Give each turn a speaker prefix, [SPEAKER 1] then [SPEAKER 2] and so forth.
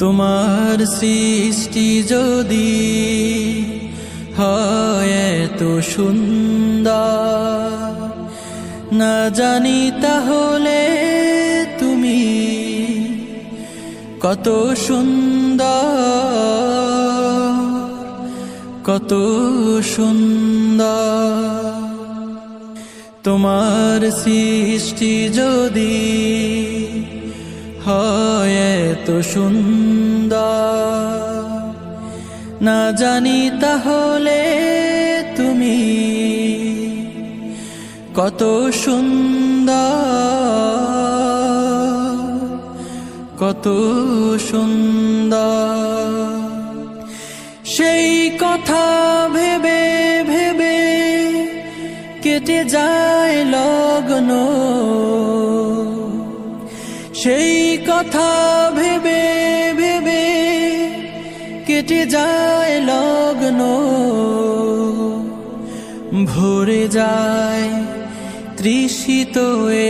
[SPEAKER 1] তোমার সৃষ্টি যদি হয় এত সুন্দর, না জানি তাহলে তুমি কত সুন্দর, কত সুন্দর। তোমার সৃষ্টি যদি হয় এত সুন্দর, না জানি তাহলে তুমি কত সুন্দর, কত সুন্দর। সেই কথা ভেবে ভেবে কেটে যায় লগ্ন, সেই কথা ভেবে ভেবে কেটে যায় লগ্ন। ভরে যায় তৃষিত এ